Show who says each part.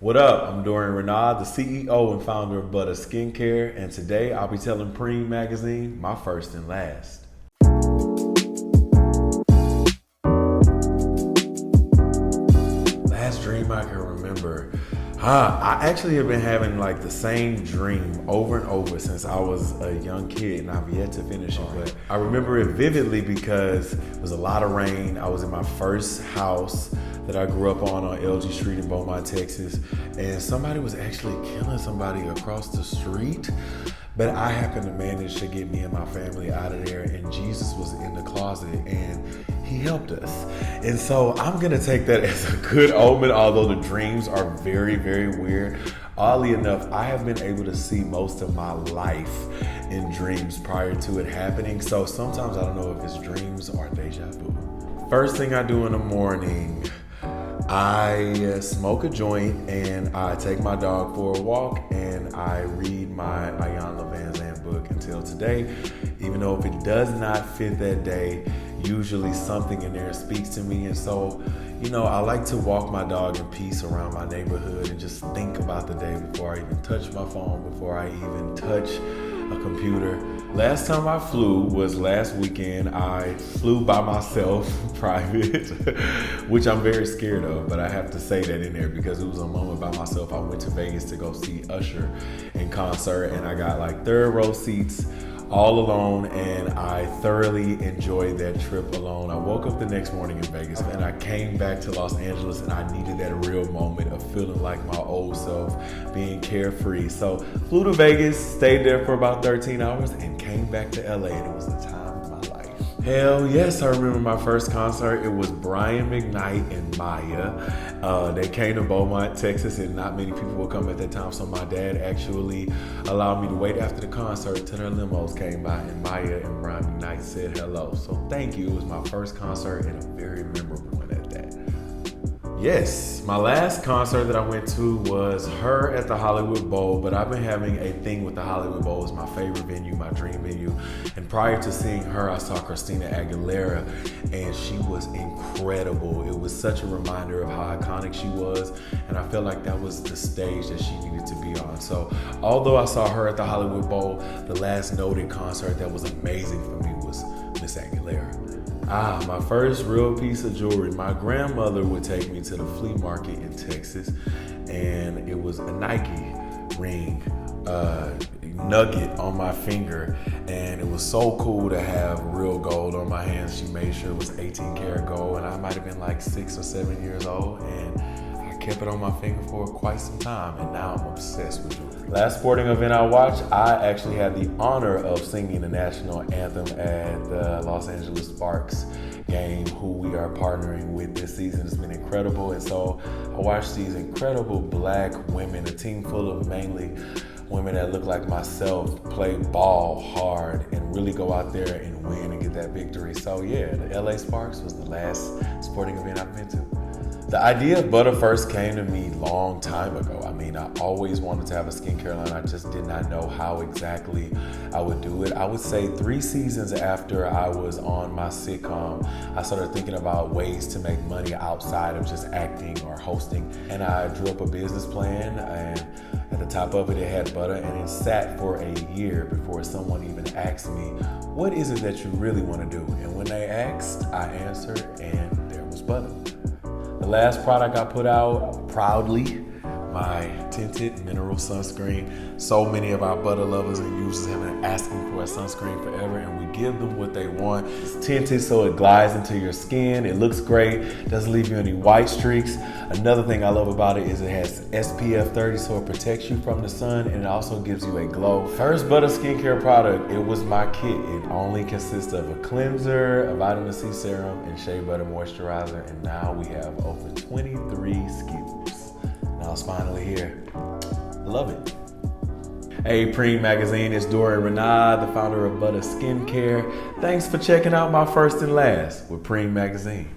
Speaker 1: What up? I'm Dorion Renaud, the CEO and founder of Butter Skincare, and today I'll be telling Preme magazine my first and last. Last dream I can remember. I actually have been having like the same dream over and over since I was a young kid, and I've yet to finish it. But I remember it vividly because it was a lot of rain. I was in my first house that I grew up on LG Street in Beaumont, Texas, and somebody was actually killing somebody across the street. But I happened to manage to get me and my family out of there, and Jesus was in the closet and he helped us. And so I'm gonna take that as a good omen, although the dreams are very, very weird. Oddly enough, I have been able to see most of my life in dreams prior to it happening. So sometimes I don't know if it's dreams or deja vu. First thing I do in the morning, I smoke a joint and I take my dog for a walk and I read my Ayan Van Zandt book until today. Even though if it does not fit that day, usually something in there speaks to me. And so, I like to walk my dog in peace around my neighborhood and just think about the day before I even touch my phone, before I even touch a computer. Last time I flew was last weekend. I flew by myself, private, which I'm very scared of, but I have to say that in there because it was a moment by myself. I went to Vegas to go see Usher in concert, and I got like third row seats all alone, and I thoroughly enjoyed that trip alone. I woke up the next morning in Vegas and I came back to Los Angeles, and I needed that real moment of feeling like my old self, being carefree. So flew to Vegas, stayed there for about 13 hours and came back to LA, and it was the time of my life. Hell yes, I remember my first concert. It was Brian McKnight and Maya. They came to Beaumont, Texas, and not many people would come at that time. So my dad actually allowed me to wait after the concert until their limos came by, and Maya and Brian McKnight said hello. So thank you. It was my first concert and a very memorable one at that. Yes, my last concert that I went to was her at the Hollywood Bowl, but I've been having a thing with the Hollywood Bowl. It's my favorite venue, my dream venue. And prior to seeing her, I saw Christina Aguilera, and she was incredible. It was such a reminder of how iconic she was, and I felt like that was the stage that she needed to be on. So although I saw her at the Hollywood Bowl, the last noted concert that was amazing for me was Miss Aguilera. My first real piece of jewelry. My grandmother would take me to the flea market in Texas, and it was a Nike ring nugget on my finger, and it was so cool to have real gold on my hands. She made sure it was 18 karat gold, and I might have been like 6 or 7 years old, and I kept it on my finger for quite some time, and now I'm obsessed with it. Last sporting event I watched, I actually had the honor of singing the national anthem at the Los Angeles Sparks game, who we are partnering with this season. It's been incredible, and so I watched these incredible black women, a team full of mainly women that look like myself, play ball hard and really go out there and win and get that victory. So yeah, the LA Sparks was the last sporting event I've been to. The idea of Butter first came to me long time ago. I always wanted to have a skincare line. I just did not know how exactly I would do it. I would say 3 seasons after I was on my sitcom, I started thinking about ways to make money outside of just acting or hosting. And I drew up a business plan, and at the top of it, it had Butter, and it sat for a year before someone even asked me, what is it that you really want to do? And when they asked, I answered, and there was Butter. The last product I put out, proudly, my tinted mineral sunscreen. So many of our butter lovers and users have been asking for a sunscreen forever, and we give them what they want. It's tinted so it glides into your skin. It looks great, doesn't leave you any white streaks. Another thing I love about it is it has SPF 30, so it protects you from the sun, and it also gives you a glow. First Butter skincare product, it was my kit. It only consists of a cleanser, a vitamin C serum, and shea butter moisturizer, and now we have over 23 SKUs. Now it's finally here. Love it. Hey, Preme Magazine, it's Dorion Renaud, the founder of Butter Skincare. Thanks for checking out my first and last with Preme Magazine.